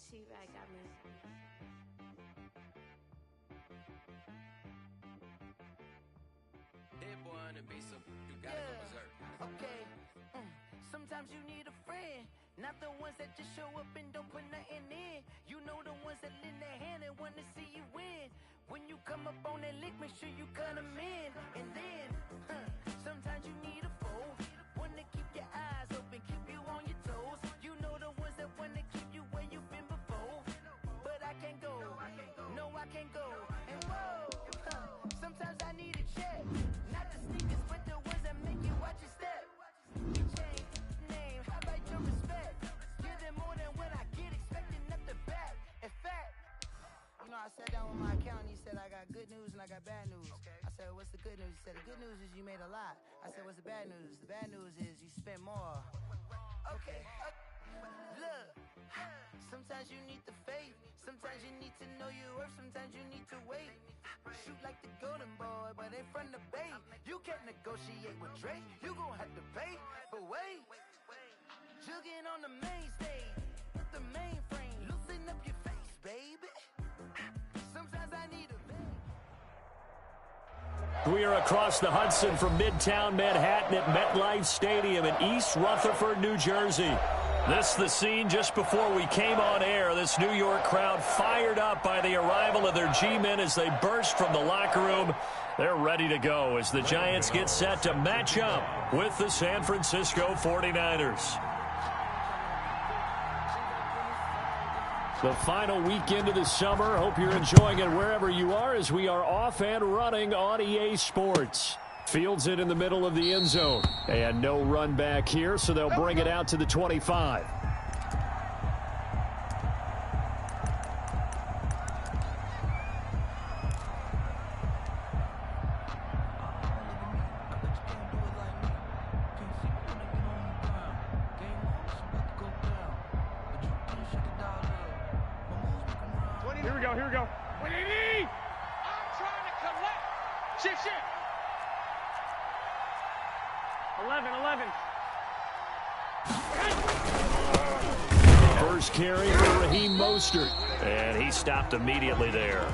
She-Rag got me. Hit boy on the beat, so you gotta go berserk. Okay. Sometimes you need a friend, not the ones that just show up and don't put nothing in. You know the ones that lend their hand and want to see you win. When you come up on that lick, make sure you cut them in. And then, sometimes you need a foe, one to keep your eyes open, keep you on your toes. You know the ones that want to keep you where you've been before. But I can't go, no I can't go. And whoa, sometimes I need a check, not the sneakers, but the ones that make you watch your step. Change name, how about your respect? Give them more than what I get, expecting nothing back. In fact, you know, I sat down with my accountant, he said I got good news and I got bad news. I said, what's the good news? He said, the good news is you made a lot. I said, what's the bad news? The bad news is you spent more. Okay, look, sometimes you need the faith, sometimes you need to know your worth, sometimes you need to wait. Shoot like the golden boy, but in front of bait. You can't negotiate with Drake, you gon' have to pay. But wait, jugging on the main stage, with the mainframe, loosen up your face, baby. Sometimes I need a We are across the Hudson from Midtown Manhattan at MetLife Stadium in East Rutherford, New Jersey. This the scene just before we came on air. This New York crowd fired up by the arrival of their G-men as they burst from the locker room. They're ready to go as the Giants get set to match up with the San Francisco 49ers. The final weekend of the summer. Hope you're enjoying it wherever you are as we are off and running on EA Sports. Fields it in the middle of the end zone. And no run back here, so they'll bring it out to the 25. Here we go. What do you need? I'm trying to collect. Shift. 11. First carry for Raheem Mostert. And he stopped immediately there.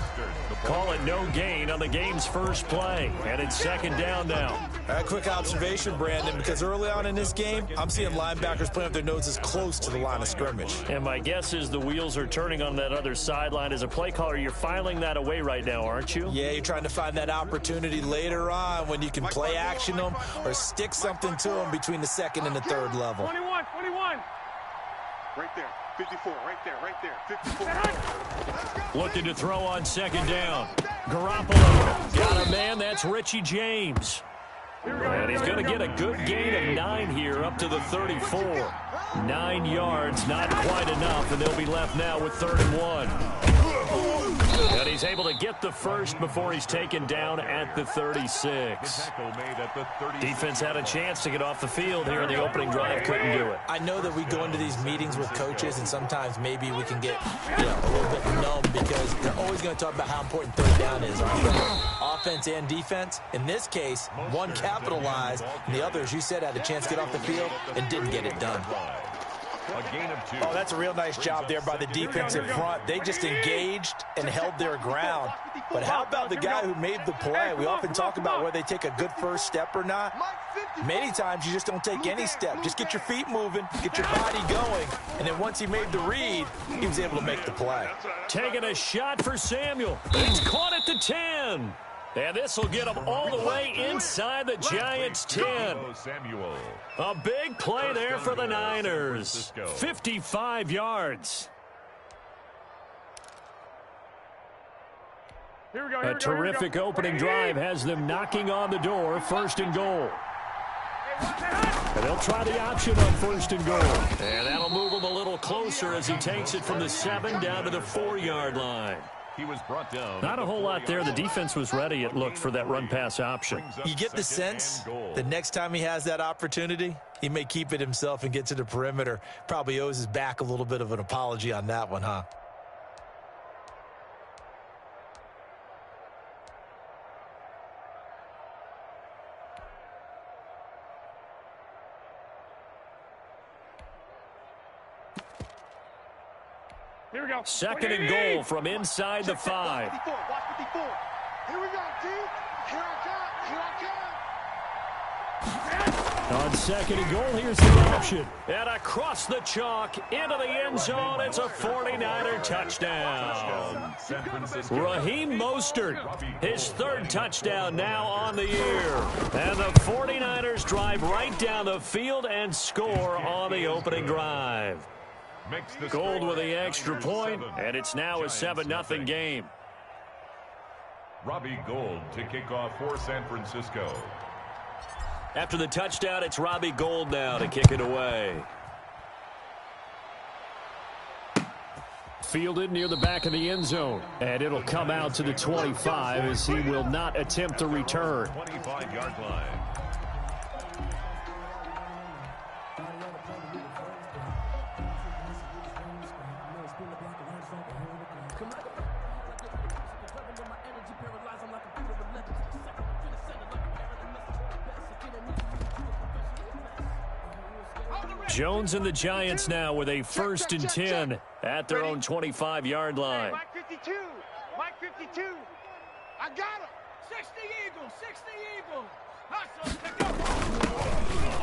Call it no gain on the game's first play. And it's second down now. A quick observation, Brandon, because early on in this game, I'm seeing linebackers playing with their noses close to the line of scrimmage. And my guess is the wheels are turning on that other sideline. As a play caller, you're filing that away right now, aren't you? Yeah, you're trying to find that opportunity later on when you can play action them or stick something to them between the second and the third level. 21. Right there. 54, right there, 54. Looking to throw on second down. Garoppolo got a man. That's Richie James. And he's going to get a good gain of 9 here up to the 34. 9 yards, not quite enough, and they'll be left now with 3rd and 1. And he's able to get the first before he's taken down at the 36. Defense had a chance to get off the field here in the opening drive, couldn't do it. I know that we go into these meetings with coaches, and sometimes maybe we can get a little bit numb because they're always going to talk about how important third down is, offense and defense. In this case, one capitalized, and the other, as you said, had a chance to get off the field and didn't get it done. Oh, that's a real nice job there by the defensive front. They just engaged and held their ground. But how about the guy who made the play? We often talk about whether they take a good first step or not. Many times you just don't take any step. Just get your feet moving, get your body going. And then once he made the read, he was able to make the play. Taking a shot for Samuel. He's caught at the 10. And this will get him all the way inside the Giants' 10. A big play there for the Niners. 55 yards. A terrific opening drive has them knocking on the door. 1st and goal. And they'll try the option on 1st and goal. And that'll move him a little closer as he takes it from the 7 down to the 4-yard line. He was brought down. Not a whole lot there. The defense was ready, it looked, for that run-pass option. You get the sense the next time he has that opportunity, he may keep it himself and get to the perimeter. Probably owes his back a little bit of an apology on that one, huh? Here we go. Second and goal from inside the 5. Watch 54. Here we go, T. Here I come. Here I come. On second and goal, here's the option. And across the chalk, into the end zone, it's a 49er touchdown. Raheem Mostert, his third touchdown now on the year. And the 49ers drive right down the field and score on the opening drive. Gold with the extra point, and it's now a 7-0 game. Robbie Gould to kick off for San Francisco. After the touchdown, it's Robbie Gould now to kick it away. Fielded near the back of the end zone. And it'll come out to the 25 as he will not attempt to return. 25-yard line. Jones and the Giants now with a 1st and 10 at their own 25-yard line. Mike 52. Mike 52. I got him. 60 Eagles. 60 Eagles.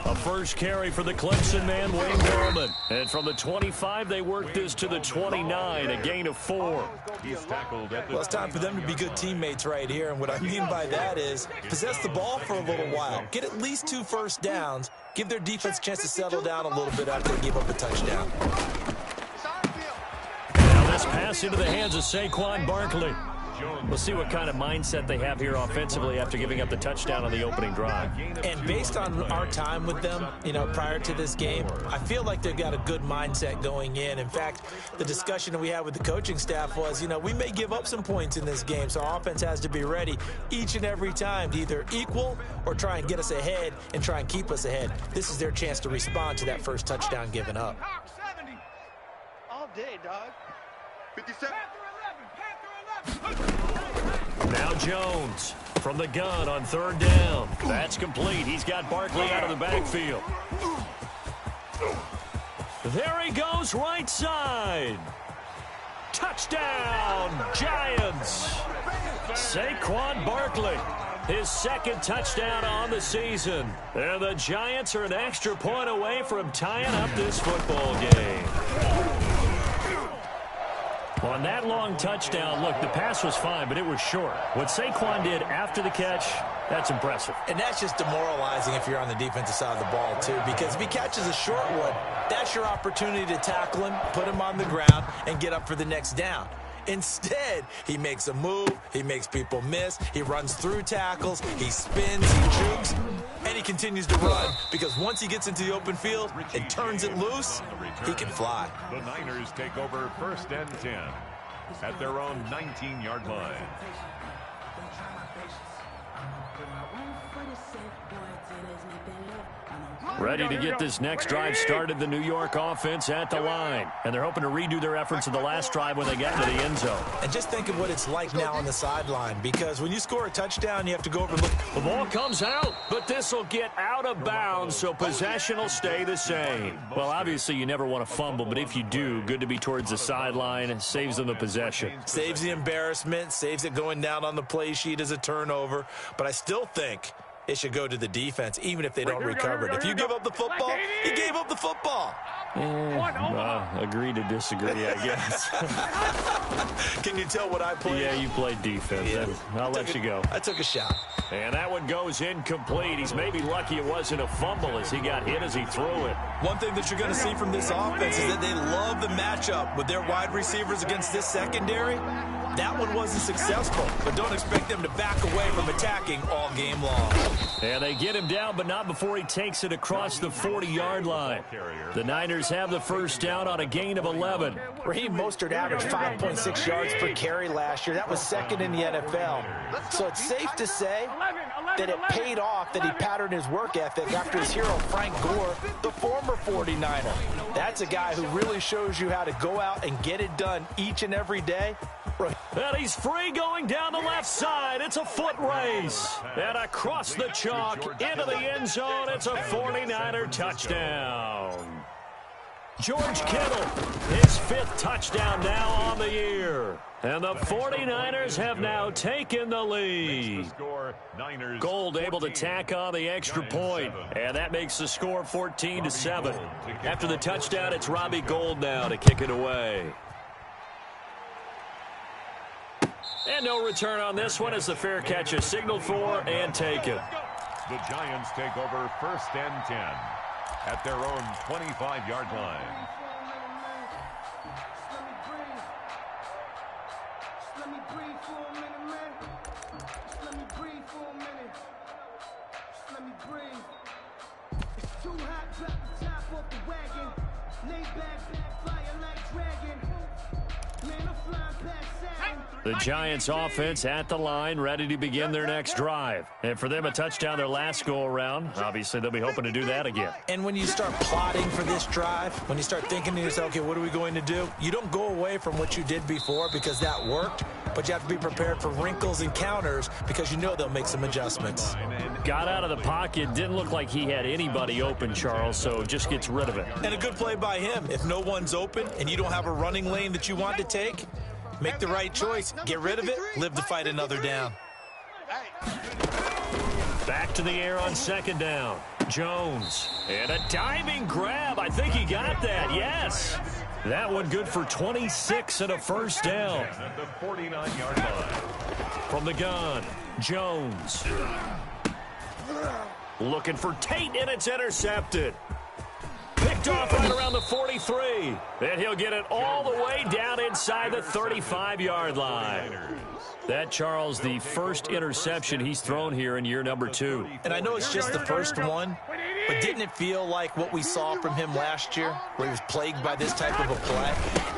A first carry for the Clemson man, Wayne Gallman. And from the 25, they work this to the 29, a gain of 4. He's tackled at the Well, it's time for them to be good teammates right here. And what I mean by that is possess the ball for a little while. Get at least 2 first downs. Give their defense a chance to settle down a little bit after they give up a touchdown. Now this pass into the hands of Saquon Barkley. We'll see what kind of mindset they have here offensively after giving up the touchdown on the opening drive. And based on our time with them, prior to this game, I feel like they've got a good mindset going in. In fact, the discussion that we had with the coaching staff was, we may give up some points in this game, so our offense has to be ready each and every time to either equal or try and get us ahead and try and keep us ahead. This is their chance to respond to that first touchdown given up. 70. All day, dog. 57. Now Jones from the gun on 3rd down. That's complete. He's got Barkley out of the backfield. There he goes, right side. Touchdown, Giants. Saquon Barkley, his 2nd touchdown on the season. And the Giants are an extra point away from tying up this football game. On that long touchdown, look, the pass was fine, but it was short. What Saquon did after the catch, that's impressive. And that's just demoralizing if you're on the defensive side of the ball, too, because if he catches a short one, that's your opportunity to tackle him, put him on the ground, and get up for the next down. Instead, he makes a move, he makes people miss, he runs through tackles, he spins, he jukes, and he continues to run because once he gets into the open field and turns it loose, he can fly. The Niners take over 1st and 10 at their own 19-yard line. Ready to get this next drive started, the New York offense at the line. And they're hoping to redo their efforts in the last drive when they get to the end zone. And just think of what it's like now on the sideline, because when you score a touchdown, you have to go over and look. The ball comes out, but this will get out of bounds, so possession will stay the same. Well, obviously, you never want to fumble, but if you do, good to be towards the sideline. Saves them the possession. Saves the embarrassment, saves it going down on the play sheet as a turnover. But I still think it should go to the defense, even if they don't recover it. If you give up the football, you gave up the football. Agree to disagree, I guess. Can you tell what I played? Yeah, you played defense. Yeah. I'll let you go. I took a shot. And that one goes incomplete. He's maybe lucky it wasn't a fumble as he got hit as he threw it. One thing that you're going to see from this offense is that they love the matchup with their wide receivers against this secondary. That one wasn't successful, but don't expect them to back away from attacking all game long. And they get him down, but not before he takes it across the 40-yard line. The Niners have the first down on a gain of 11. Raheem Mostert averaged 5.6 yards per carry last year. That was 2nd in the NFL. So it's safe to say that it paid off that he patterned his work ethic after his hero Frank Gore, the former 49er. That's a guy who really shows you how to go out and get it done each and every day. And he's free going down the left side. It's a foot race. And across the chalk into the end zone, it's a 49er touchdown. George Kittle, his 5th touchdown now on the year. And the 49ers have now taken the lead. Gold able to tack on the extra point, and that makes the score 14-7. After the touchdown, it's Robbie Gould now to kick it away. And no return on this one as the fair catch is signaled for and taken. The Giants take over 1st and 10 at their own 25-yard line. The Giants offense at the line, ready to begin their next drive. And for them, a touchdown their last go-around. Obviously, they'll be hoping to do that again. And when you start plotting for this drive, when you start thinking to yourself, okay, what are we going to do? You don't go away from what you did before because that worked, but you have to be prepared for wrinkles and counters because you know they'll make some adjustments. Got out of the pocket, didn't look like he had anybody open, Charles, so just gets rid of it. And a good play by him. If no one's open and you don't have a running lane that you want to take, make the right choice, get rid of it, live to fight another down. Back to the air on 2nd down. Jones. And a diving grab. I think he got that, yes. That one good for 26 and a 1st down. At the 49-yard line. From the gun, Jones. Looking for Tate, and it's intercepted. Picked off right around the 43. And he'll get it all the way down inside the 35-yard line. That, Charles, the first interception he's thrown here in year number 2. And I know it's just the first one, but didn't it feel like what we saw from him last year, where he was plagued by this type of a play?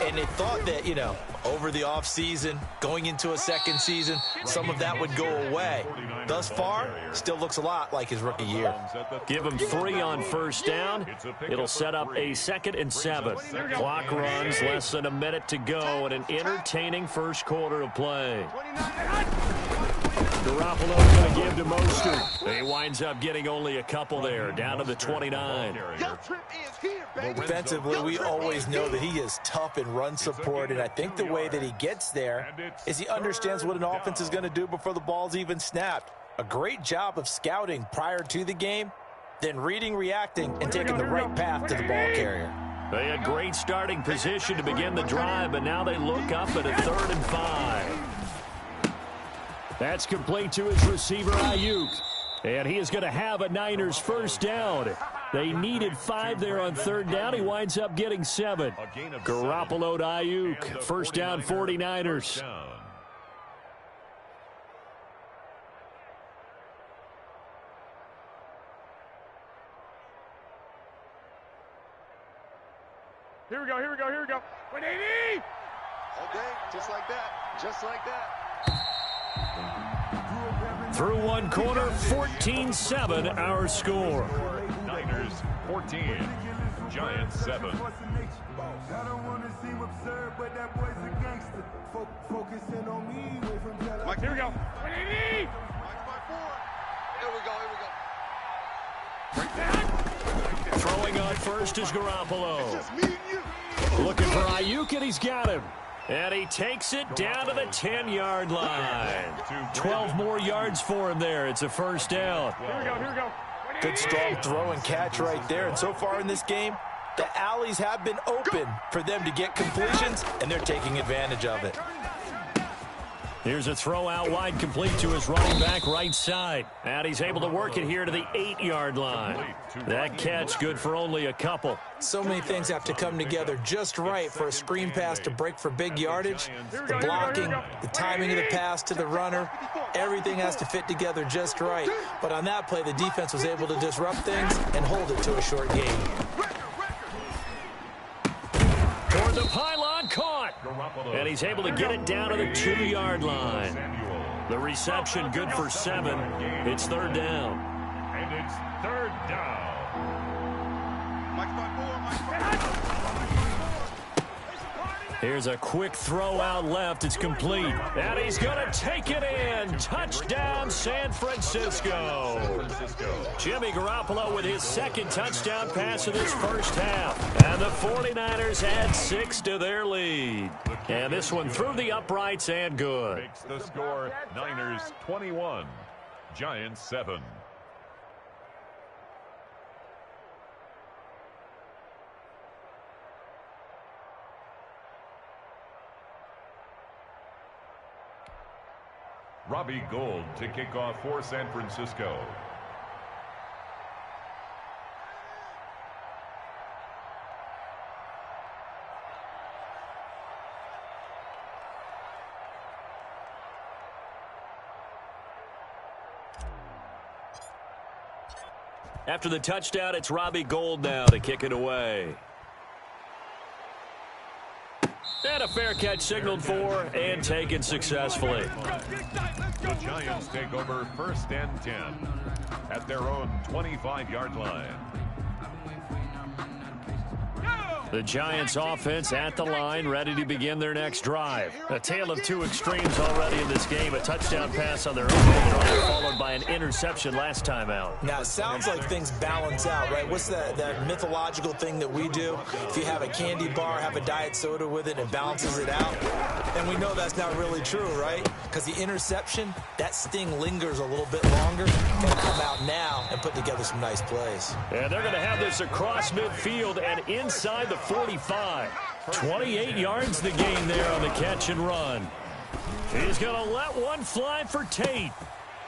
And they thought that, you know, over the offseason, going into a second season, some of that would go away. Thus far, still looks a lot like his rookie year. Give him 3 on 1st down. It'll set up a 2nd and 7. Clock runs, less than a minute to go, and an entertaining first quarter of play. Garoppolo's going to give to Mostert. He winds up getting only a couple there, down to the 29. Defensively, we always know that he is tough in run support, and I think the way that he gets there is he understands what an offense is going to do before the ball's even snapped. A great job of scouting prior to the game, then reading, reacting, and taking the right path to the ball carrier. They had great starting position to begin the drive, but now they look up at a 3rd and 5. That's complete to his receiver, Ayuk. And he is going to have a Niners 1st down. They needed 5 there on 3rd down. He winds up getting 7. Garoppolo to Ayuk. 1st down, 49ers. Here we go, here we go, here we go. 180! Okay, just like that, just like that. Through one quarter, 14-7 our score. Niners 14, Giants 7. Mike, here we go. 180! Here we go, Throwing on first is Garoppolo. Looking for Ayuk, and he's got him. And he takes it down to the 10-yard line. 12 more yards for him there. It's a 1st down. Here we go, here we go. Good strong throw and catch right there. And so far in this game, the alleys have been open for them to get completions, and they're taking advantage of it. Here's a throw out wide, complete to his running back right side. And he's able to work it here to the 8-yard line. That catch good for only a couple. So many things have to come together just right for a screen pass to break for big yardage. The blocking, the timing of the pass to the runner, everything has to fit together just right. But on that play, the defense was able to disrupt things and hold it to a short gain. Toward the pylon, caught. And he's able to get it down to the 2-yard line. The reception good for 7. It's 3rd down. And it's 3rd down. Here's a quick throw out left. It's complete. And he's going to take it in. Touchdown, San Francisco. Jimmy Garoppolo with his second touchdown pass of this first half. And the 49ers add 6 to their lead. And this one through the uprights and good. Makes the score Niners 21, Giants 7. Robbie Gould to kick off for San Francisco. After the touchdown, it's Robbie Gould now to kick it away. And a fair catch signaled for and taken successfully. The Giants take over 1st and 10 at their own 25-yard line. The Giants offense at the line, ready to begin their next drive. A tale of two extremes already in this game. A touchdown pass on their opening drive, followed by an interception last time out. Now, it sounds like things balance out, right? What's that mythological thing that we do? If you have a candy bar, have a diet soda with it, it balances it out. And we know that's not really true, right? Because the interception, that sting lingers a little bit longer. Going to come out now and put together some nice plays. And they're going to have this across midfield and inside the 45. 28 yards the gain there on the catch and run. He's going to let one fly for Tate.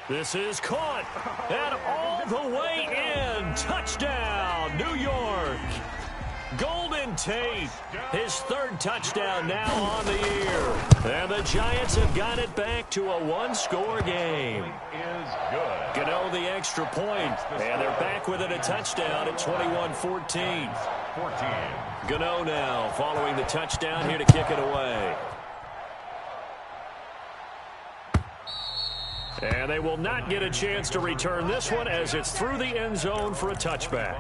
This is caught. And all the way in. Touchdown, New York. Golden Tate, his third touchdown now on the year. And the Giants have got it back to a one-score game. Gano the extra point, and they're back within a touchdown at 21-14. Gano now following the touchdown here to kick it away. And they will not get a chance to return this one as it's through the end zone for a touchback.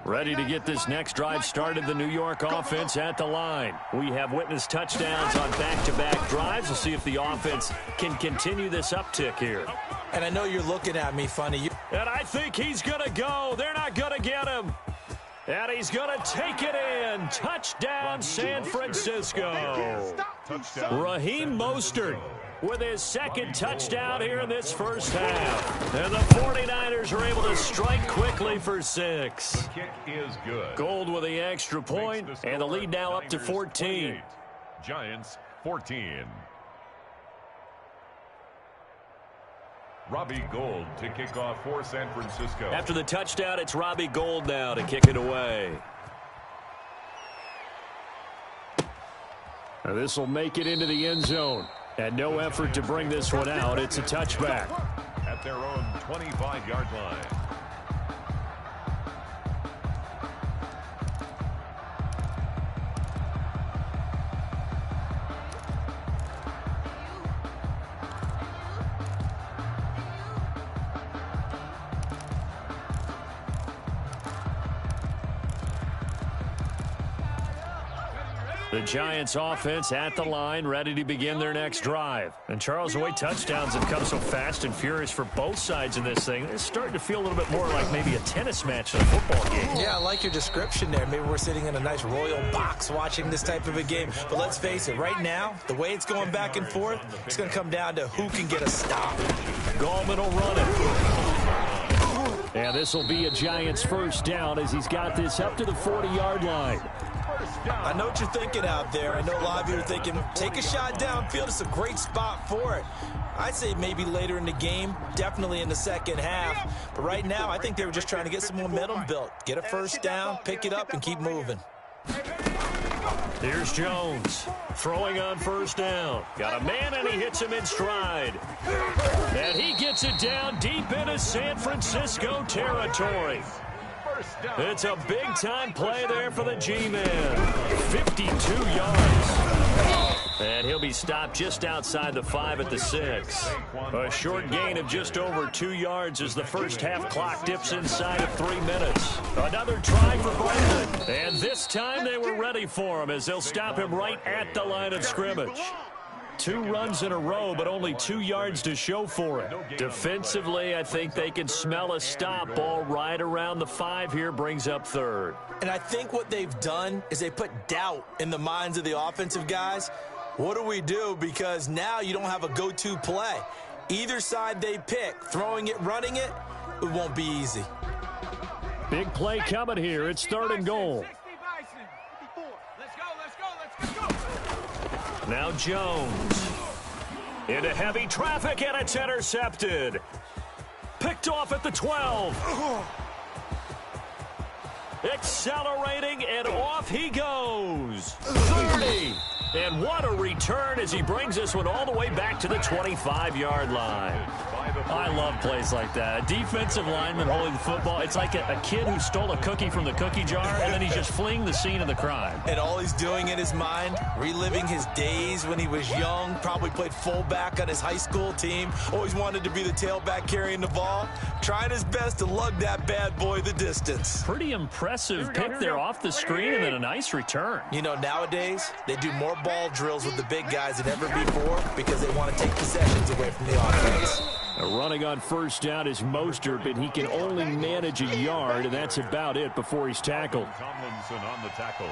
Ready to get this next drive started, the New York offense at the line. We have witnessed touchdowns on back-to-back drives. We'll see if the offense can continue this uptick here. And I know you're looking at me funny. And I think he's going to go. They're not going to get him. And he's going to take it in. Touchdown, San Francisco. Raheem Mostert with his second touchdown here in this first half. And the 49ers are able to strike quickly for 6. The kick is good. Gould with the extra point, and the lead now up to 14. Giants 14. Robbie Gould to kick off for San Francisco. After the touchdown, it's Robbie Gould now to kick it away. Now this will make it into the end zone. And no effort to bring this one out. It's a touchback. At their own 25-yard line. The Giants offense at the line, ready to begin their next drive. And Charles, the way touchdowns have come so fast and furious for both sides in this thing, it's starting to feel a little bit more like maybe a tennis match than a football game. Yeah, I like your description there. Maybe we're sitting in a nice royal box watching this type of a game. But let's face it, right now, the way it's going back and forth, it's going to come down to who can get a stop. Gallman will run it. And this will be a Giants first down as he's got this up to the 40-yard line. I know what you're thinking out there. I know a lot of you are thinking, take a shot downfield. It's a great spot for it. I'd say maybe later in the game, definitely in the second half. But right now, I think they were just trying to get some momentum built. Get a first down, pick it up, and keep moving. Here's Jones throwing on first down. Got a man, and he hits him in stride. And he gets it down deep into San Francisco territory. First down. It's a big-time play there for the G-Man. 52 yards. And he'll be stopped just outside the 5 at the 6. A short gain of just over 2 yards as the first half clock dips inside of 3 minutes. Another try for Brandon. And this time they were ready for him as they'll stop him right at the line of scrimmage. 2 runs in a row, but only 2 yards to show for it. Defensively, I think they can smell a stop. Ball right around the 5 here, brings up 3rd. And I think what they've done is they put doubt in the minds of the offensive guys. What do we do? Because now you don't have a go-to play. Either side they pick, throwing it, running it, it won't be easy. Big play coming here. It's 3rd and goal. Now Jones. Into heavy traffic, and it's intercepted. Picked off at the 12. Accelerating, and off he goes. 30. And what a return as he brings this one all the way back to the 25-yard line. I love plays like that. A defensive lineman holding the football. It's like a kid who stole a cookie from the cookie jar, and then he's just fleeing the scene of the crime. And all he's doing in his mind, reliving his days when he was young, probably played fullback on his high school team, always wanted to be the tailback carrying the ball, trying his best to lug that bad boy the distance. Pretty impressive pick there off the screen, and then a nice return. You know, nowadays, they do more ball drills with the big guys than ever before because they want to take possessions away from the offense. Running on first down is Mostert, but he can only manage a yard, and that's about it before he's tackled. Tomlinson on the tackle.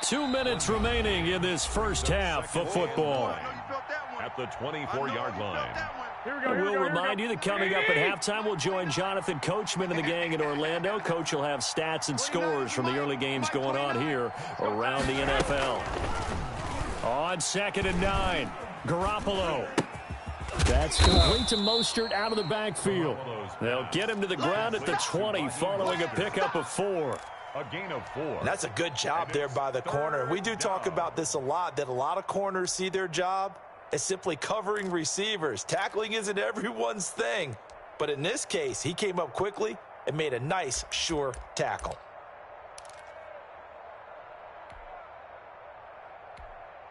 2 minutes remaining in this first half of football. At the 24-yard line. We'll remind you that coming up at halftime, we'll join Jonathan Coachman and the gang in Orlando. Coach will have stats and scores from the early games going on here around the NFL. On 2nd and 9, Garoppolo. That's complete to Mostert out of the backfield. They'll get him to the ground at the 20 following a pickup of 4. A gain of 4. And that's a good job there by the corner. And we do talk about this a lot, that a lot of corners see their job as simply covering receivers. Tackling isn't everyone's thing. But in this case, he came up quickly and made a nice, sure tackle.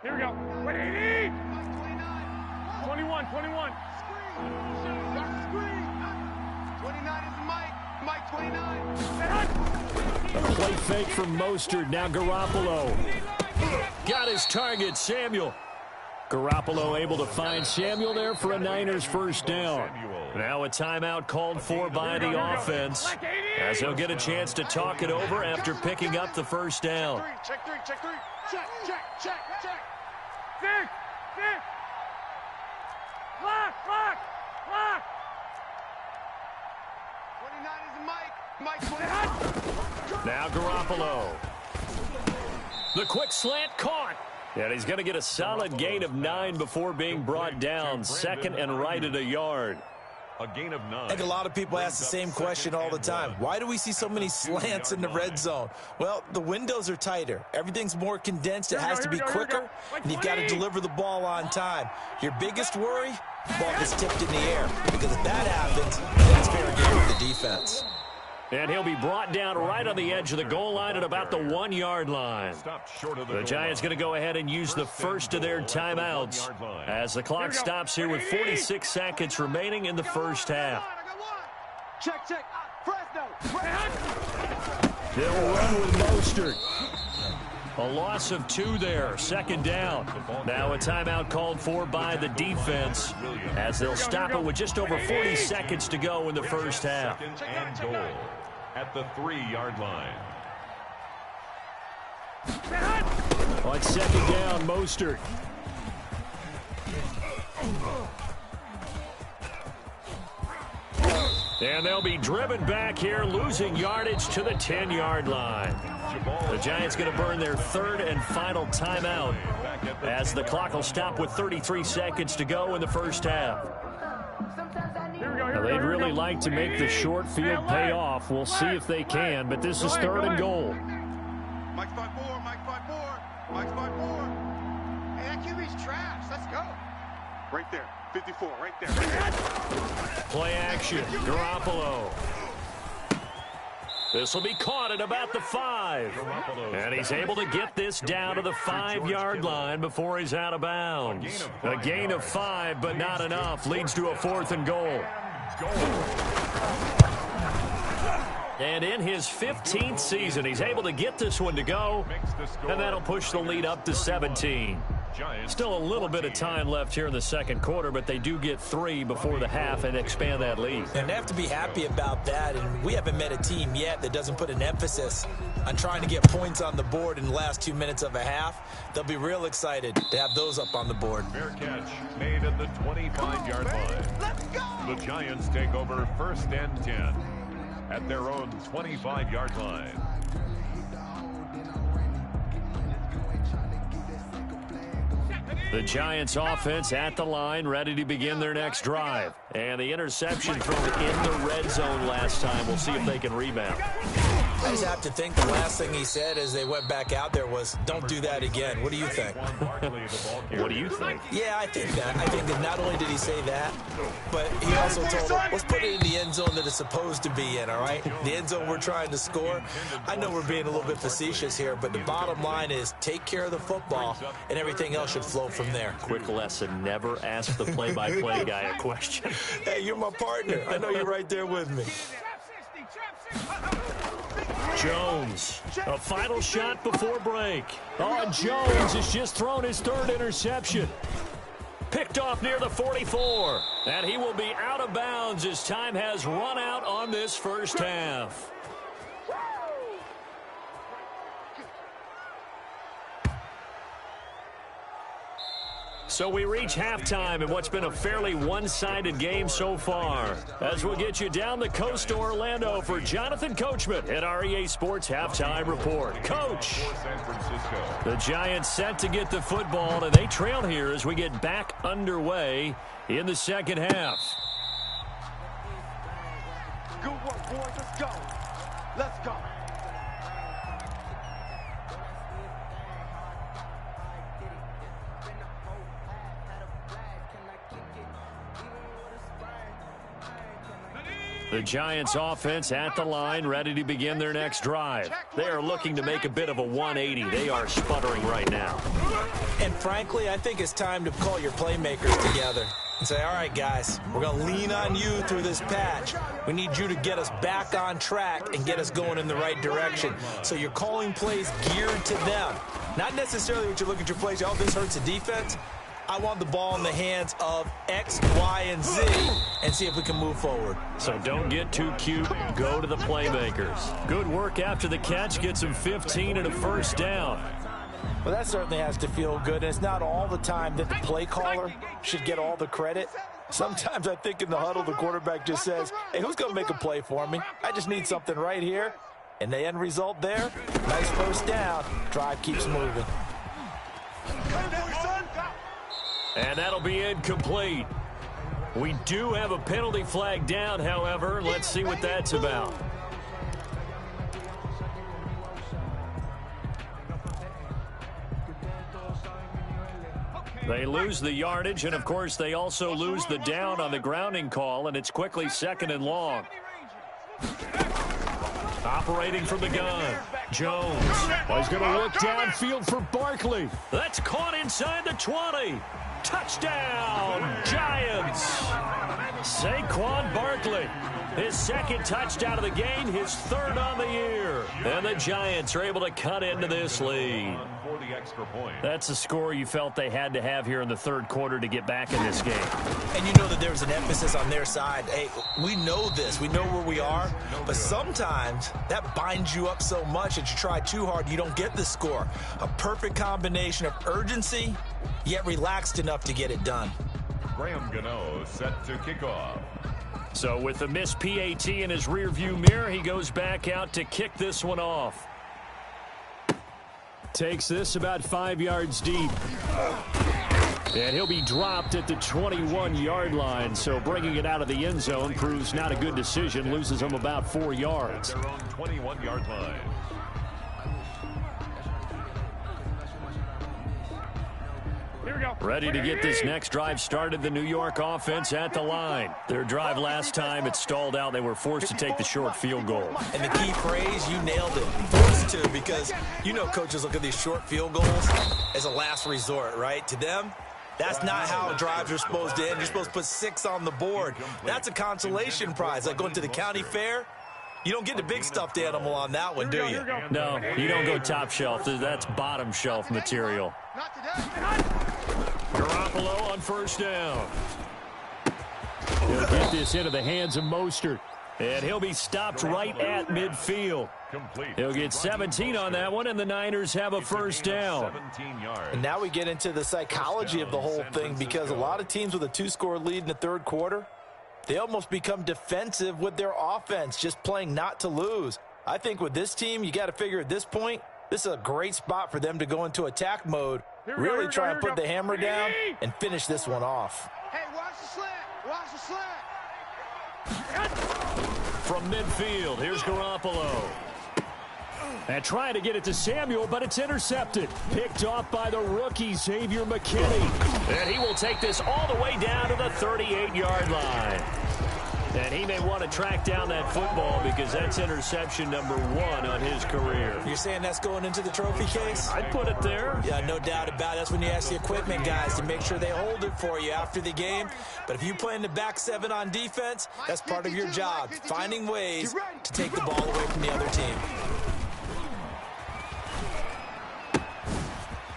Here we go. 180. 21. 29 is Mike. Mike 29. A play fake from Mostert. Now Garoppolo. Got his target, Samuel. Garoppolo able to find Samuel there for a Niners first down. Now a timeout called for by the offense as they'll get a chance to talk it over after picking up the first down. Check 3. Check 3. Check. 6. Lock. 29 is Mike. Mike 29. Now Garoppolo. The quick slant caught. And he's going to get a solid gain of 9 before being brought down. 2nd and right at a yard. A gain of 9. I think a lot of people ask the same question all the time. Why do we see so many slants in the red zone? Well, the windows are tighter. Everything's more condensed. It has to be quicker, and you've got to deliver the ball on time. Your biggest worry, the ball gets tipped in the air. Because if that happens, then it's fair game for the defense. And he'll be brought down right on the edge of the goal line at about the 1-yard line. The Giants going to go ahead and use the first of their timeouts as the clock stops here with 46 seconds remaining in the first half. Check. Fresno. They'll run with Mostert. A loss of 2 there. 2nd down. Now a timeout called for by the defense as they'll stop it with just over 40 seconds to go in the first half. 2nd and goal at the 3-yard line. On 2nd down, Mostert. And they'll be driven back here, losing yardage to the 10-yard line. The Giants going to burn their 3rd and final timeout as the clock will stop with 33 seconds to go in the first half. Now, they'd really like to make the short field pay off. We'll see if they can, but this is 3rd and goal. Mike's 5-4. Mike's 5-4. Hey, that QB's trash. Let's go. Right there. 54. Right there. Play action. Garoppolo. This will be caught at about the 5. And he's able to get this down to the 5-yard line before he's out of bounds. A gain of 5, but not enough. Leads to a 4th and goal. And in his 15th season, he's able to get this one to go. And that'll push the lead up to 17. Still a little bit of time left here in the second quarter, but they do get 3 before the half and expand that lead. And they have to be happy about that, and we haven't met a team yet that doesn't put an emphasis on trying to get points on the board in the last 2 minutes of a half. They'll be real excited to have those up on the board. Fair catch made at the 25-yard line. The Giants take over 1st and 10 at their own 25-yard line. The Giants offense at the line, ready to begin their next drive. And the interception thrown in the red zone last time. We'll see if they can rebound. I just have to think the last thing he said as they went back out there was, don't do that again. What do you think? What do you think? Yeah, I think that. I think that not only did he say that, but he also told them, let's put it in the end zone that it's supposed to be in, all right? The end zone we're trying to score. I know we're being a little bit facetious here, but the bottom line is take care of the football, and everything else should flow from there. Quick lesson, never ask the play-by-play guy a question. Hey, you're my partner. I know you're right there with me. Jones, a final shot before break. Oh, Jones has just thrown his 3rd interception. Picked off near the 44. And he will be out of bounds as time has run out on this first half. So we reach halftime in what's been a fairly one-sided game so far. As we'll get you down the coast to Orlando for Jonathan Coachman at our EA Sports Halftime Report. Coach, the Giants set to get the football, and they trail here as we get back underway in the second half. Good work, boys. Let's go. Let's go. The Giants offense at the line, ready to begin their next drive. They are looking to make a bit of a 180. They are sputtering right now. And frankly, I think it's time to call your playmakers together and say, all right, guys, we're going to lean on you through this patch. We need you to get us back on track and get us going in the right direction. So you're calling plays geared to them. Not necessarily what you look at your plays, oh, this hurts the defense. I want the ball in the hands of X, Y, and Z and see if we can move forward. So don't get too cute. Go to the playmakers. Good work after the catch. Gets him 15 and a first down. Well, that certainly has to feel good. And it's not all the time that the play caller should get all the credit. Sometimes I think in the huddle, the quarterback just says, hey, who's going to make a play for me? I just need something right here. And the end result there, nice first down. Drive keeps moving. And that'll be incomplete. We do have a penalty flag down, however. Let's see what that's about. They lose the yardage, and of course they also lose the down on the grounding call, and it's quickly 2nd and long. Operating from the gun, Jones. Oh, he's going to look downfield for Barkley. That's caught inside the 20. Touchdown, Giants. Saquon Barkley, his 2nd touchdown of the game, his 3rd on the year. And the Giants are able to cut into this lead. That's a score you felt they had to have here in the 3rd quarter to get back in this game. And you know that there was an emphasis on their side. Hey, we know this. We know where we are. But sometimes that binds you up so much that you try too hard, you don't get the score. A perfect combination of urgency, yet relaxed enough to get it done. Graham Gano set to kick off. So with the missed PAT in his rearview mirror, he goes back out to kick this one off. Takes this about 5 yards deep. And he'll be dropped at the 21-yard line. So bringing it out of the end zone proves not a good decision. Loses him about 4 yards. Their own 21-yard line. Here we go. Ready to get this next drive started, the New York offense at the line. Their drive last time, it stalled out. They were forced to take the short field goal. And the key phrase, you nailed it, forced to, because you know coaches look at these short field goals as a last resort, right? To them, that's not how drives are supposed to end. You're supposed to put 6 on the board. That's a consolation prize, like going to the county fair. You don't get the big stuffed animal on that one, do you? No, you don't go top shelf. That's bottom shelf material. Garoppolo on first down. He'll get this into the hands of Mostert. And he'll be stopped right at midfield. He'll get 17 on that one, and the Niners have a first down. And now we get into the psychology of the whole thing, because a lot of teams with a 2-score lead in the third quarter, they almost become defensive with their offense, just playing not to lose. I think with this team, you got to figure at this point, this is a great spot for them to go into attack mode, really try and put the hammer down and finish this one off. Hey, watch the slant. Watch the slant. From midfield, here's Garoppolo. And trying to get it to Samuel, but it's intercepted. Picked off by the rookie, Xavier McKinney. And he will take this all the way down to the 38-yard line. And he may want to track down that football because that's interception number 1 on his career. You're saying that's going into the trophy case? I'd put it there. Yeah, no doubt about it. That's when you ask the equipment guys to make sure they hold it for you after the game. But if you play in the back 7 on defense, that's part of your job, finding ways to take the ball away from the other team.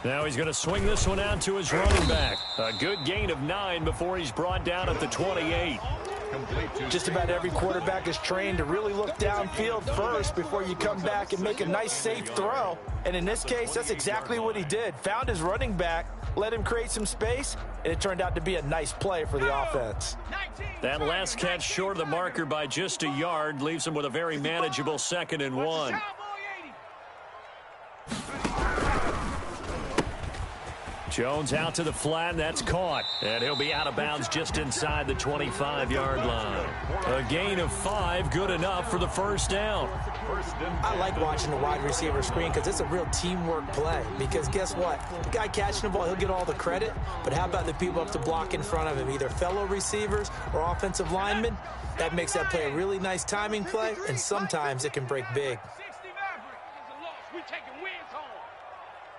Now he's going to swing this one out to his running back. A good gain of 9 before he's brought down at the 28. Just about every quarterback is trained to really look downfield first before you come back and make a nice, safe throw. And in this case, that's exactly what he did. Found his running back, let him create some space, and it turned out to be a nice play for the offense. That last catch short of the marker by just a yard leaves him with a very manageable 2nd and 1. Jones out to the flat, and that's caught. And he'll be out of bounds just inside the 25-yard line. A gain of 5, good enough for the first down. I like watching the wide receiver screen because it's a real teamwork play. Because guess what? The guy catching the ball, he'll get all the credit. But how about the people up to block in front of him, either fellow receivers or offensive linemen? That makes that play a really nice timing play, and sometimes it can break big.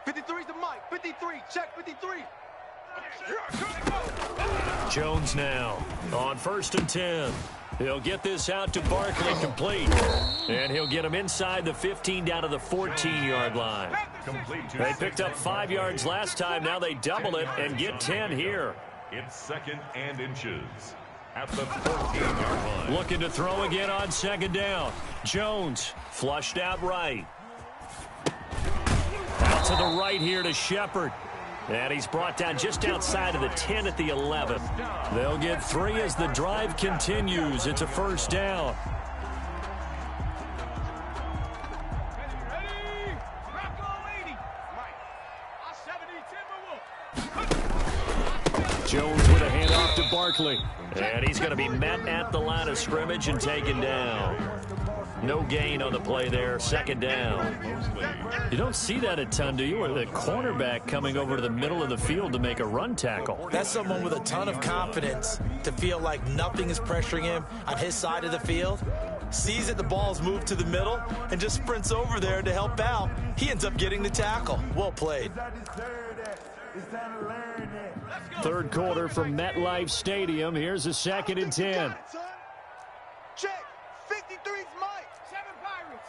53's the mic. 53. Check 53. Jones now on 1st and 10. He'll get this out to Barkley, complete. And he'll get him inside the 15 down to the 14-yard line. They picked up 5 yards last time. Now they double it and get 10 here. It's 2nd and inches at the 14-yard line. Looking to throw again on 2nd down. Jones flushed out right. Out to the right here to Shepard. And he's brought down just outside of the 10 at the 11. They'll get 3 as the drive continues. It's a first down. Jones with a handoff to Barkley. And he's going to be met at the line of scrimmage and taken down. No gain on the play there, 2nd down. You don't see that a ton, do you? Or the cornerback coming over to the middle of the field to make a run tackle. That's someone with a ton of confidence to feel like nothing is pressuring him on his side of the field. Sees that the ball's moved to the middle and just sprints over there to help out. He ends up getting the tackle. Well played. Third quarter from MetLife Stadium. Here's a 2nd and 10. Check. 53's mic. 7 Pirates.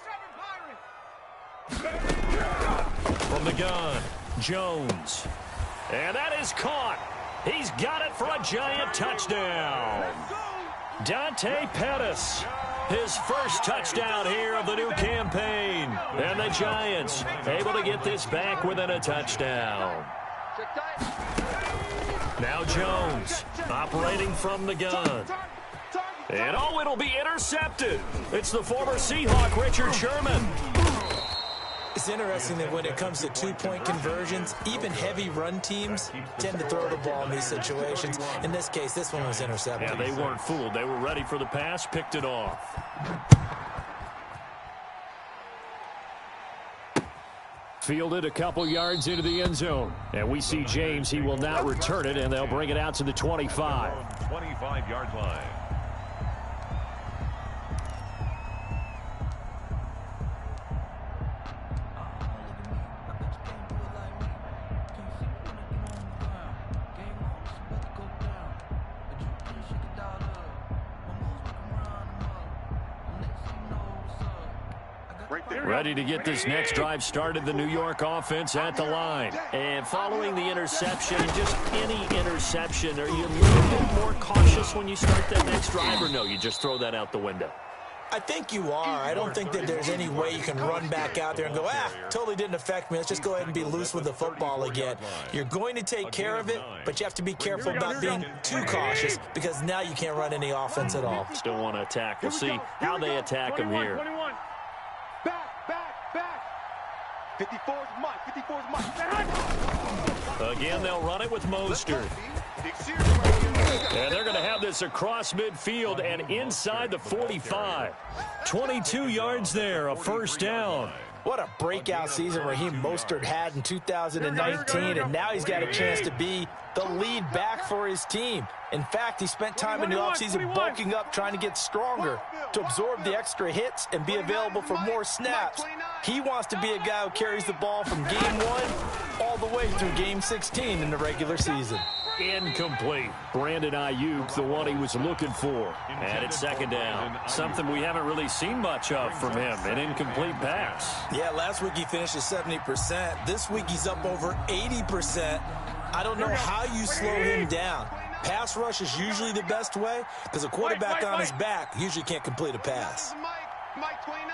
From the gun, Jones. And that is caught. He's got it for a giant touchdown. Dante Pettis, his first touchdown here of the new campaign. And the Giants able to get this back within a touchdown. Now Jones operating from the gun. And oh, it'll be intercepted. It's the former Seahawk, Richard Sherman. It's interesting that when it comes to two-point conversions, even heavy run teams tend to throw the ball in these situations. In this case, this one was intercepted. Yeah, they weren't fooled. They were ready for the pass, picked it off. Fielded a couple yards into the end zone. And we see James. He will not return it, and they'll bring it out to the 25. 25-yard line. Ready to get this next drive started, the New York offense at the line. And following the interception, just any interception, are you a little bit more cautious when you start that next drive, or no, you just throw that out the window? I think you are. I don't think that there's any way you can run back out there and go, totally didn't affect me. Let's just go ahead and be loose with the football again. You're going to take care of it, but you have to be careful about being too cautious because now you can't run any offense at all. Still want to attack. We'll see how they attack him here. 54 is Mike. 54 is Mike. Again, they'll run it with Mostert. And they're going to have this across midfield and inside the 45. 22 yards there, a first down. What a breakout season Raheem Mostert had in 2019, and now he's got a chance to be the lead back for his team. In fact, he spent time in the offseason bulking up, trying to get stronger to absorb the extra hits and be available for more snaps. He wants to be a guy who carries the ball from game 1 all the way through game 16 in the regular season. Incomplete. Brandon Ayuk, the one he was looking for. And it's second down. Something we haven't really seen much of from him, an incomplete pass. Yeah, last week he finished at 70%. This week he's up over 80%. I don't know how you slow him down. Pass rush is usually the best way because a quarterback on his back usually can't complete a pass. Mike 29.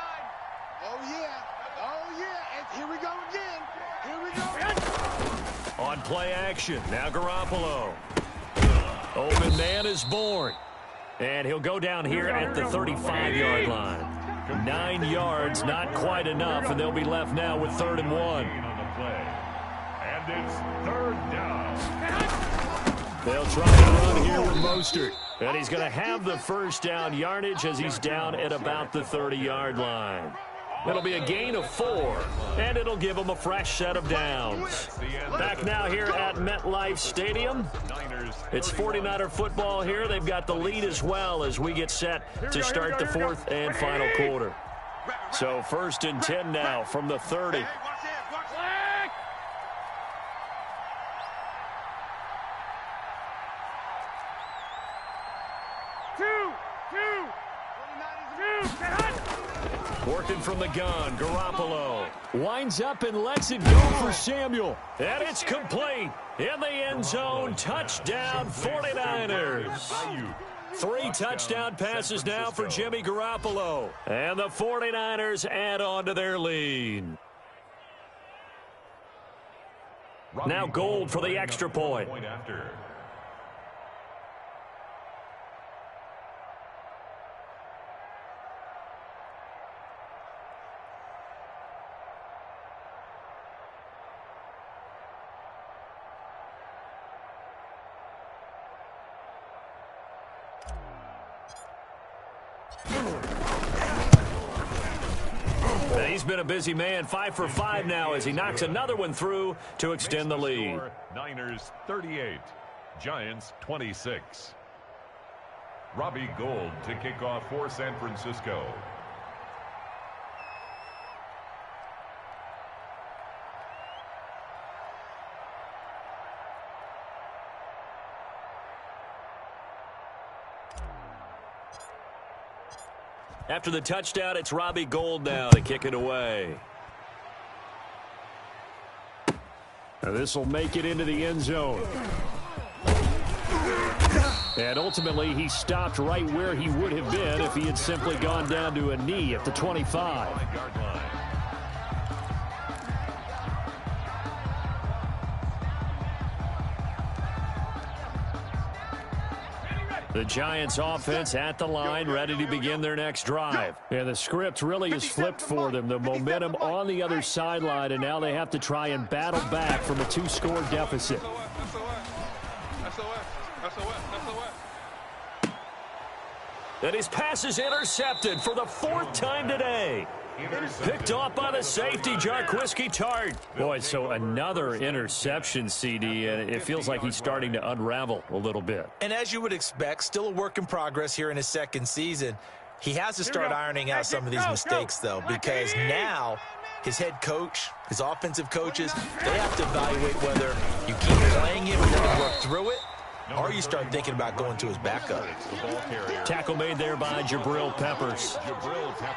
Oh, yeah. Oh, yeah. And here we go again. Here we go again. On play action, now Garoppolo. Open man is born. And he'll go down here at the 35-yard line. 9 yards, not quite enough, and they'll be left now with 3rd and 1. And it's 3rd down. They'll try to run here with Mostert. And he's going to have the first down yardage as he's down at about the 30-yard line. It'll be a gain of 4, and it'll give them a fresh set of downs. Back now here at MetLife Stadium. It's 49er football here. They've got the lead as well as we get set to start the 4th and final quarter. So 1st and 10 now from the 30. Working from the gun, Garoppolo winds up and lets it go for Samuel. And it's complete. In the end zone, touchdown 49ers. 3 touchdown passes now for Jimmy Garoppolo. And the 49ers add on to their lead. Now Gold for the extra point. He's been a busy man, 5 for 5 now as he knocks another one through to extend the lead. Niners 38, Giants 26. Robbie Gould to kick off for San Francisco. After the touchdown, it's Robbie Gould now to kick it away. This will make it into the end zone. And ultimately, he stopped right where he would have been if he had simply gone down to a knee at the 25. The Giants offense at the line, ready to begin their next drive. And the script really is flipped for them. The momentum on the other sideline, and now they have to try and battle back from a 2-score deficit. And his pass is intercepted for the 4th time today. Picked off by the safety, Jarquiski Tart. Boy, so another interception, CD, and it feels like he's starting to unravel a little bit. And as you would expect, still a work in progress here in his second season. He has to start ironing out some of these mistakes, though, because now his head coach, his offensive coaches, they have to evaluate whether you keep playing him and let him work through it, or you start thinking about going to his backup. Tackle made there by Jabril Peppers.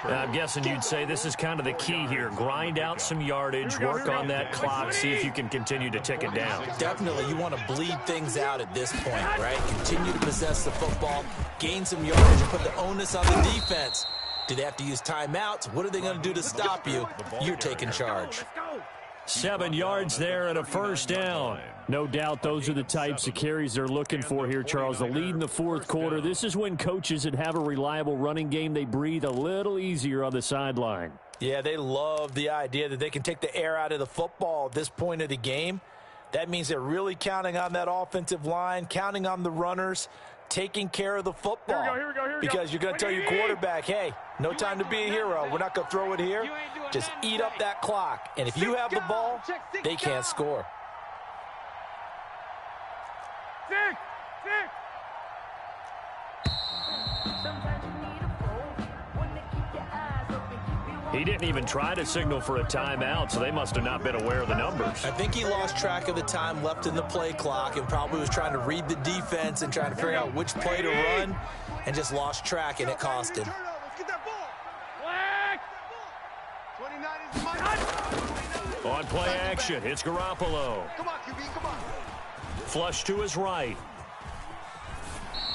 I'm guessing you'd say this is kind of the key here. Grind out some yardage, work on that clock, see if you can continue to tick it down. Definitely, you want to bleed things out at this point, right? Continue to possess the football, gain some yardage, and put the onus on the defense. Do they have to use timeouts? What are they going to do to stop you? You're taking charge. 7 yards there and a first down. No doubt those are the types of carries they're looking for here, Charles. The lead in the fourth quarter. This is when coaches that have a reliable running game, they breathe a little easier on the sideline. Yeah, they love the idea that they can take the air out of the football at this point of the game. That means they're really counting on that offensive line, counting on the runners, taking care of the football. Here we go. Because you're going to tell your quarterback, hey, no time to be a hero. We're not going to throw it here. Just eat up that clock. And if you have the ball, they can't score. Six. He didn't even try to signal for a timeout, so they must have not been aware of the numbers. I think he lost track of the time left in the play clock and probably was trying to read the defense and trying to figure out which play to run and just lost track, and it cost him. On play action, it's Garoppolo. Come on, QB, come on. Flush to his right.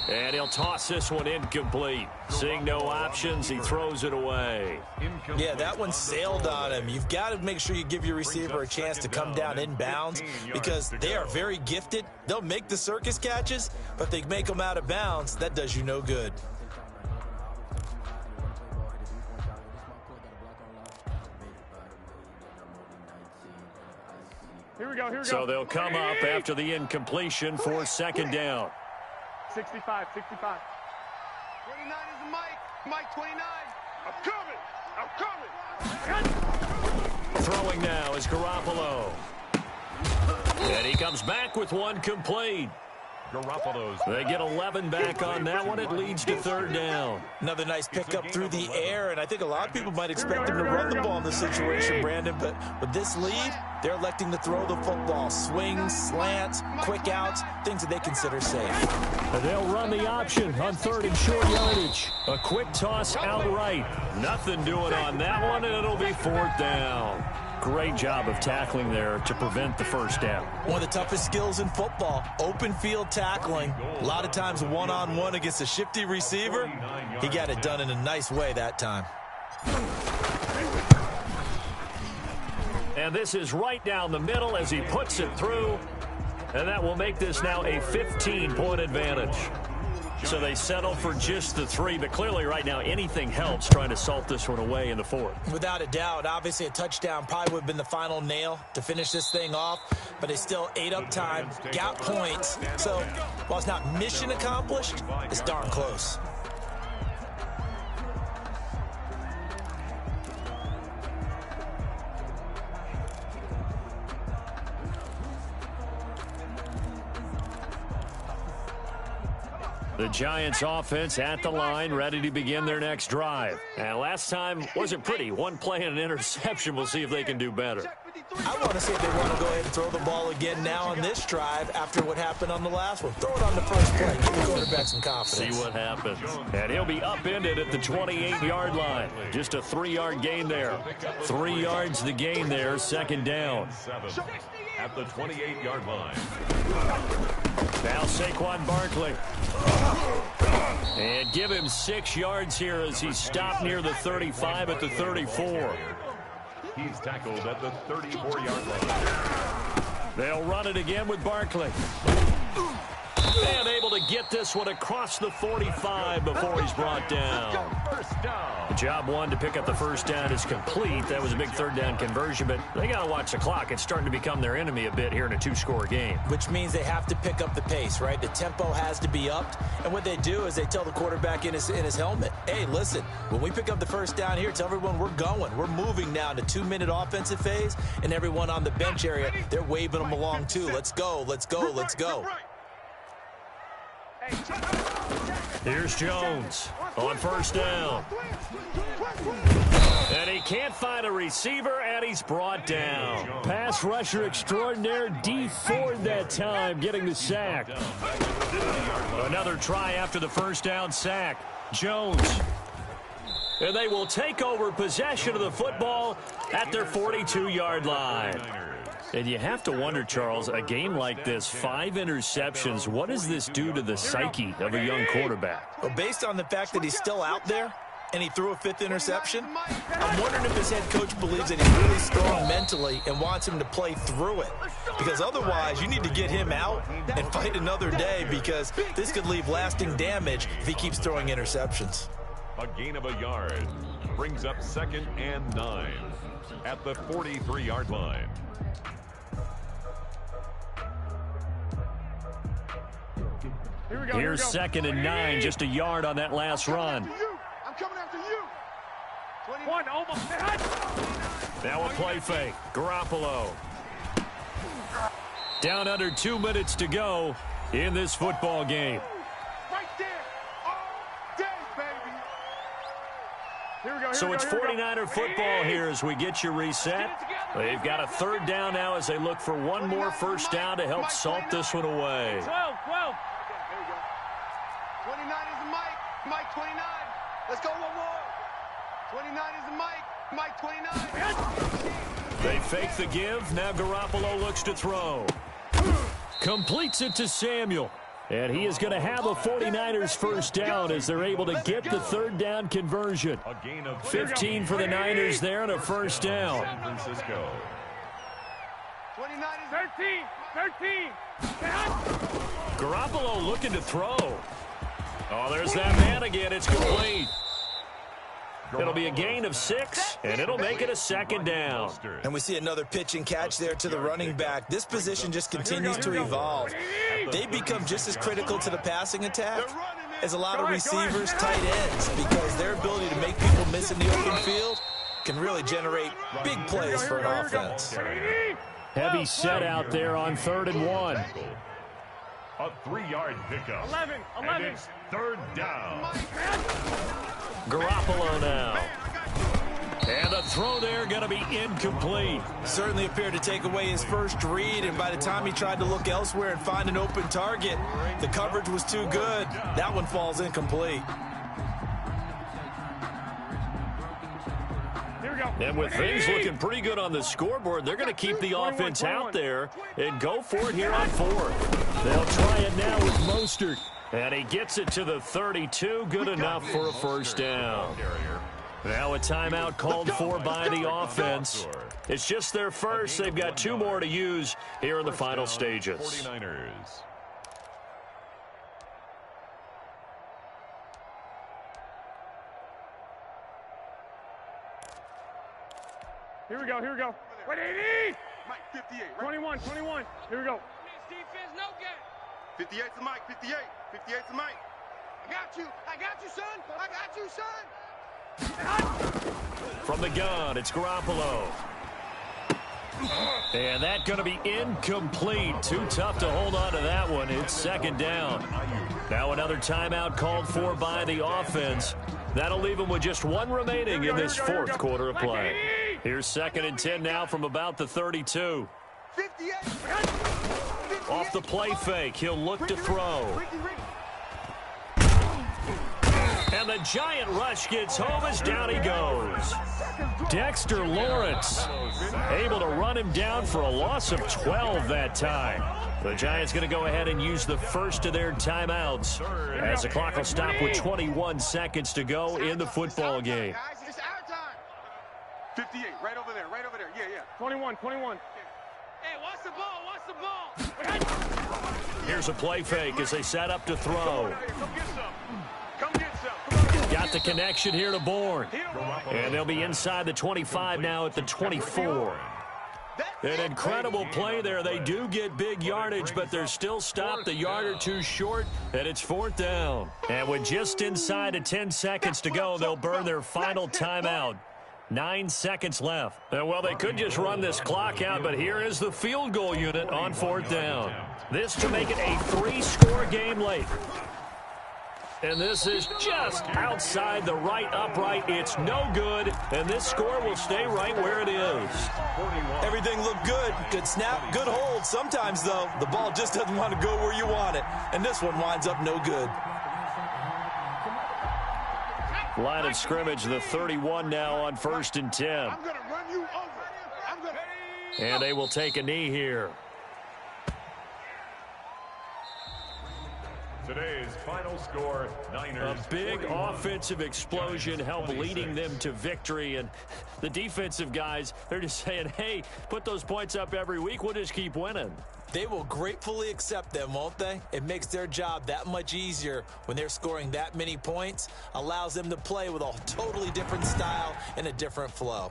And he'll toss this one incomplete. Seeing no options, he throws it away. Yeah, that one sailed on him. You've got to make sure you give your receiver a chance to come down inbounds because they are very gifted. They'll make the circus catches, but if they make them out of bounds, that does you no good. Here we go. So they'll come up after the incompletion for second down. 65. 29 is the Mike 29. I'm coming. Throwing now is Garoppolo. And he comes back with one complete. They get 11 back on that one. It leads to third down. Another nice pickup through the air, and I think a lot of people might expect him to run the ball in this situation, Brandon, but with this lead, they're electing to throw the football. Swings, slants, quick outs, things that they consider safe. They'll run the option on third and short yardage. A quick toss outright. Nothing doing on that one, and it'll be fourth down. Great job of tackling there to prevent the first down. One of the toughest skills in football, open field tackling. A lot of times one-on-one against a shifty receiver. He got it done in a nice way that time. And this is right down the middle as he puts it through. And that will make this now a 15-point advantage. So they settle for just the 3, but clearly right now anything helps trying to salt this one away in the fourth. Without a doubt, obviously a touchdown probably would have been the final nail to finish this thing off, but they still ate up time, got points. So while it's not mission accomplished, it's darn close. The Giants offense at the line, ready to begin their next drive. And last time wasn't pretty. One play and an interception. We'll see if they can do better. I want to see if they want to go ahead and throw the ball again now on this drive after what happened on the last one. Throw it on the first play. Give the quarterback some confidence. See what happens. And he'll be upended at the 28-yard line. Just a 3-yard gain there. 3 yards the gain there, second down. At the 28-yard line. Now Saquon Barkley. And give him 6 yards here as he's stopped near the 35 at the 34. He's tackled at the 34-yard line. They'll run it again with Barkley. And able to to get this one across the 45 before he's brought down. The job one to pick up the first down is complete. That was a big third down conversion, but they got to watch the clock. It's starting to become their enemy a bit here in a two-score game. Which means they have to pick up the pace, right? The tempo has to be upped. And what they do is they tell the quarterback in his helmet, hey, listen, when we pick up the first down here, tell everyone we're going. We're moving now to 2-minute offensive phase, and everyone on the bench area, they're waving them along too. Let's go, let's go, let's go. Here's Jones on first down. And he can't find a receiver, and he's brought down. Pass rusher extraordinaire, D Ford that time, getting the sack. Another try after the first down sack. Jones. And they will take over possession of the football at their 42-yard line. And you have to wonder, Charles, a game like this, 5 interceptions, what does this do to the psyche of a young quarterback? Well, based on the fact that he's still out there and he threw a 5th interception, I'm wondering if his head coach believes that he's really strong mentally and wants him to play through it. Because otherwise, you need to get him out and fight another day, because this could leave lasting damage if he keeps throwing interceptions. A gain of a yard brings up 2nd and 9 at the 43-yard line. Here's 2nd and 9, just a yard on that last run. I'm coming after you. 21, almost. Now a play fake. Garoppolo. Down under 2 minutes to go in this football game. Right there. All day, baby. Here we go. So it's 49er football here as we get you reset. They've got a third down now as they look for one more first down to help salt this one away. 12. 29 is the Mike. Mike 29. Let's go one more. 29 is the Mike. Mike 29. They fake the give. Now Garoppolo looks to throw. Completes it to Samuel. And he is going to have a 49ers first down as they're able to get the third down conversion. 15 for the Niners there and a first down. San Francisco. 29 is 13. Garoppolo looking to throw. Oh, there's that man again. It's complete. It'll be a gain of 6, and it'll make it a second down. And we see another pitch and catch there to the running back. This position just continues to evolve. They become just as critical to the passing attack as a lot of receivers, tight ends, because their ability to make people miss in the open field can really generate big plays for an offense. Heavy set out there on 3rd and 1. A 3-yard pickup. 11. And it's 3rd down. Garoppolo now. And the throw there going to be incomplete. Certainly appeared to take away his first read, and by the time he tried to look elsewhere and find an open target, the coverage was too good. That one falls incomplete. And with things looking pretty good on the scoreboard, they're going to keep the offense out there and go for it here on 4th. They'll try it now with Mostert. And he gets it to the 32. Good enough for a first down. Now a timeout called for by the offense. It's just their first. They've got 2 more to use here in the final stages. 49ers. Here we go. Wait, 80. Mike 58. 21. Here we go. Defense, no gap. 58 to Mike. 58. 58 to Mike. I got you, son. I got you, son. From the gun, it's Garoppolo. And that's going to be incomplete. Too tough to hold on to that one. It's 2nd down. Now another timeout called for by the offense. That'll leave them with just 1 remaining in this 4th quarter of play. Here's 2nd and 10 now from about the 32. 58. Off the play fake, he'll look to throw. And the giant rush gets home as down he goes. Dexter Lawrence able to run him down for a loss of 12 that time. The Giants going to go ahead and use the first of their timeouts as the clock will stop with 21 seconds to go in the football game. It's our time. 58, right over there. Yeah. 21. Hey, watch the ball. Here's a play fake as they set up to throw. Got the connection here to Bourne. And they'll be inside the 25 now at the 24. An incredible play there. They do get big yardage, but they're still stopped a yard or two short, and it's 4th down. And with just inside of 10 seconds to go, they'll burn their final timeout. 9 seconds left. Well, they could just run this clock out, but here is the field goal unit on 4th down. This to make it a 3-score game late. And this is just outside the right upright. It's no good, and this score will stay right where it is. Everything looked good. Good snap, good hold. Sometimes, though, the ball just doesn't want to go where you want it. And this one winds up no good. Line of scrimmage, the 31 now on 1st and 10. I'm going to run you over. And they will take a knee here. Today's final score, Niners. A big offensive explosion helped leading them to victory. And the defensive guys, they're just saying, hey, put those points up every week. We'll just keep winning. They will gratefully accept them, won't they? It makes their job that much easier when they're scoring that many points. Allows them to play with a totally different style and a different flow.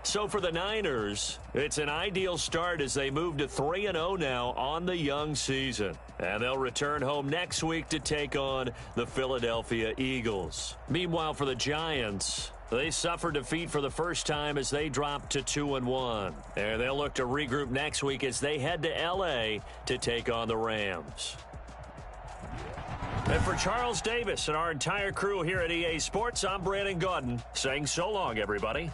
So for the Niners, it's an ideal start as they move to 3-0 now on the young season. And they'll return home next week to take on the Philadelphia Eagles. Meanwhile, for the Giants, they suffered defeat for the first time as they dropped to 2-1. And they'll look to regroup next week as they head to L.A. to take on the Rams. And for Charles Davis and our entire crew here at EA Sports, I'm Brandon Gaudin saying so long, everybody.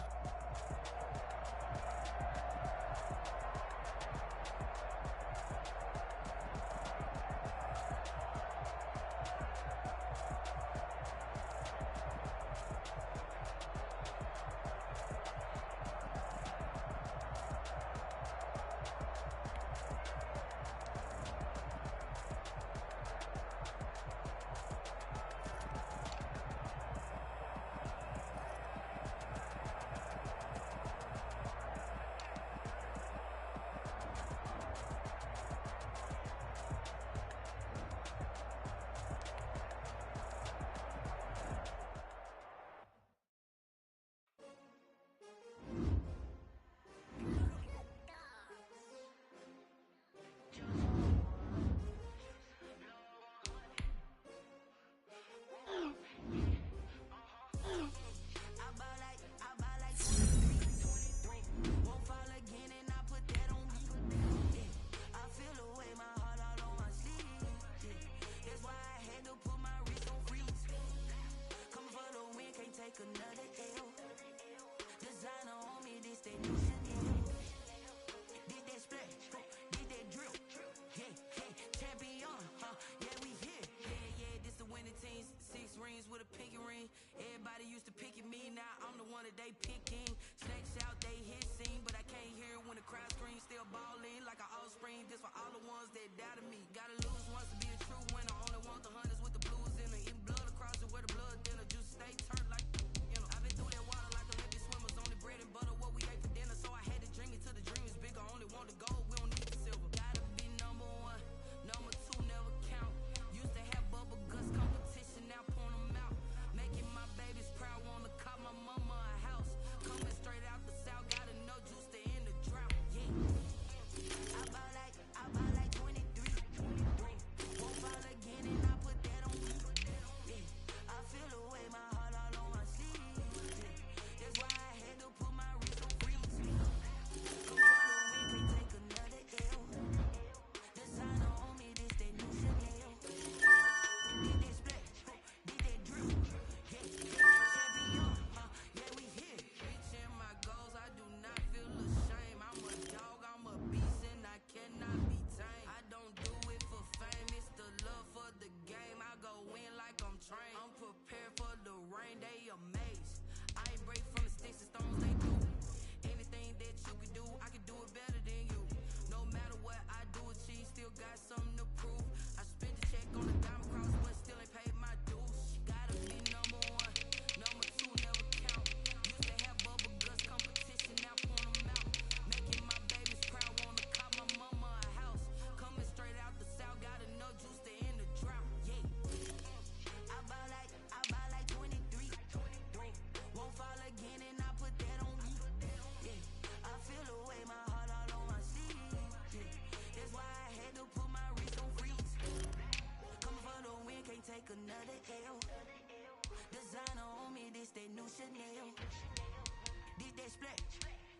that splat,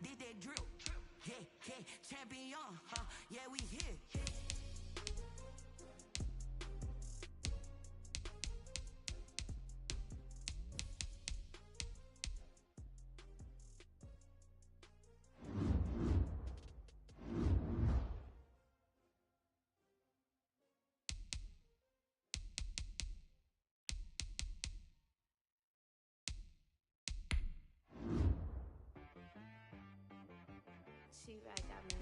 did that drip. Yeah, yeah, champion, huh? Yeah, we here. T-Rack got me.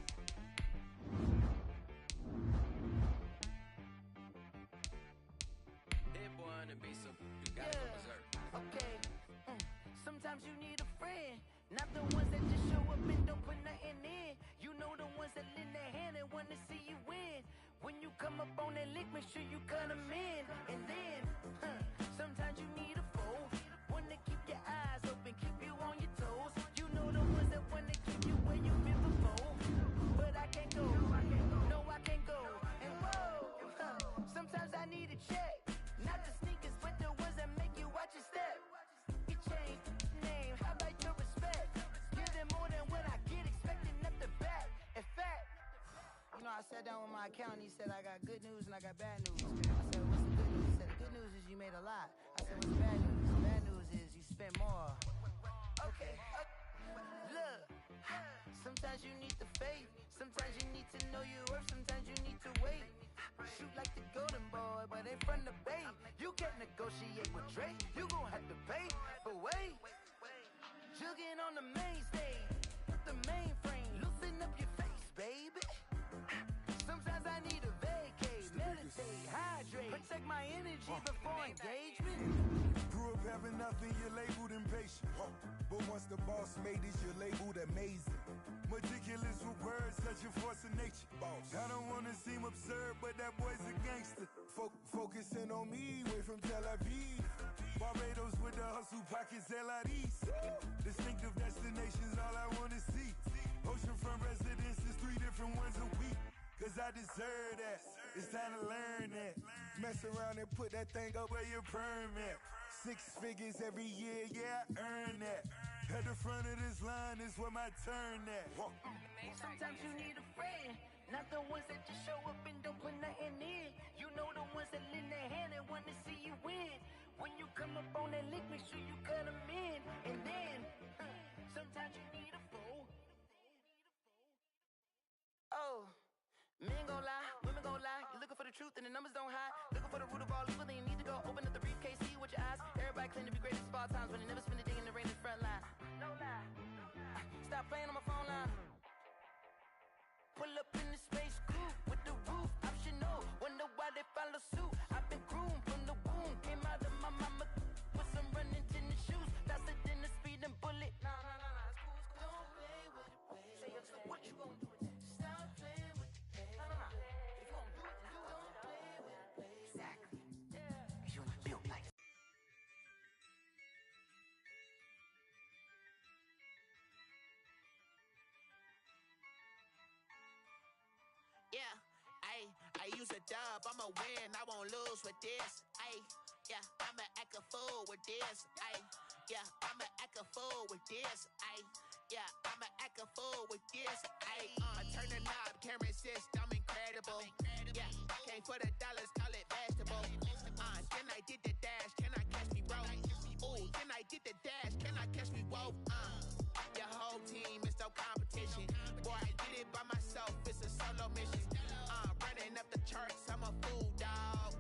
That boy on the beat, so you gotta go berserk. Okay. Sometimes you need a friend, not the ones that just show up and don't put nothing in. You know the ones that lend their hand and want to see you win. When you come up on that lick, make sure you cut them in. And then, sometimes you need a foe, one to keep your eyes open, keep you on your toes. You know the ones that want to keep you where you've been before. But I can't go, no I can't go. And whoa, sometimes I need a check, not the sneakers, but the ones that make you watch your step. You change name, how about your respect? Give them more than what I get, expecting at the back. In fact, you know, I sat down with my accountant, he said I got good news and I got bad news. I said, what's the good news? He said, the good news is you made a lot. I said, what's the bad news? The bad news is you spent more. Okay. Look, sometimes you need the faith, sometimes you need to know your worth, sometimes you need to wait. Shoot like the golden boy, but they from the bay. You can't negotiate with Drake, you gon' have to pay. But wait, jugging on the main stage, the mainframe, loosen up your face, baby. Sometimes I need a vacate, meditate, hydrate, protect my energy before engagement. Grew up having nothing, you're labeled impatient. But once the boss made it, you're labeled amazing. Meticulous with words, such a force of nature. I don't wanna seem absurd, but that boy's a gangster. Focusing on me, way from Tel Aviv. Barbados with the hustle pockets, LIDs. Distinctive destinations, all I wanna see. Oceanfront residences, 3 different ones a week. Cause I deserve that, it's time to learn that. Mess around and put that thing up where your permit. 6 figures every year, yeah, I earn that. At the front of this line is where my turn at. Sometimes you need a friend, not the ones that just show up and don't put nothing in. You know the ones that lend their hand and want to see you win. When you come up on that lick, make sure you cut them in. And then, sometimes you need a foe. Oh, men gon' lie, women gon' lie. You're looking for the truth and the numbers don't hide. Looking for the root of all evil, then you need to go open up the briefcase, see with your eyes. Everybody claim to be greatest of all times, but they never spend a day in the rain in the front line. No lie. Stop playing on my phone line. Pull up in the space coupe with the roof optional. Wonder why they follow suit. I've been groomed from the womb. Came out of my mama with some running tennis shoes. Faster than a speeding bullet. Nah, it's cool. Don't play with it, baby. Say so what you gon' do with that? Stop playing with it, baby. Nah. If you gon' do it, then don't play with it, baby. Exactly. Yeah. You built like yeah, I use a dub, I'ma win, I won't lose with this. Yeah, I'ma act a fool with this. Yeah, I'ma act a fool with this. Yeah, I'ma act a fool with this. I turn the knob, can't resist, I'm incredible. Yeah, came for the dollars, call it vegetable. Then I did the dash, can I catch me, bro? Ooh, then I did the dash, can I catch me, whoa? Your whole team is no competition. Boy, I did it by myself, it's a solo mission. Running up the charts, I'm a fool, dog.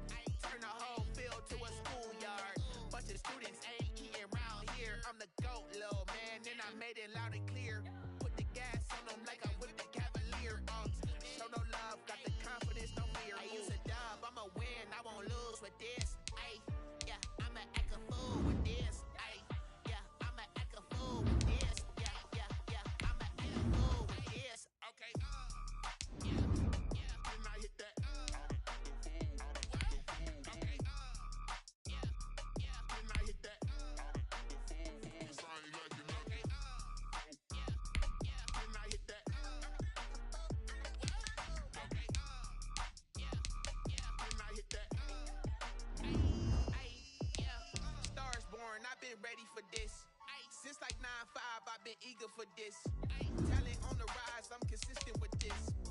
Turn the whole field to a schoolyard. Bunch of students ain't eating round here. I'm the GOAT, little man, and I made it loud and clear. Put the gas on them like I'm with the Cavalier. Show no love, got the confidence, no fear. I use a dub, I'ma win, I won't lose with this. Yeah, I'ma act a fool with this. Yeah, I'ma act a fool with this. Yeah, I'ma act a fool with this. Okay. Then I hit that. Okay. Then I hit that. Then I hit that. Okay. Then I hit that. Stars born, I've been ready for this. Since like 9-5, I've been eager for this. Talent on the rise, I'm consistent with this.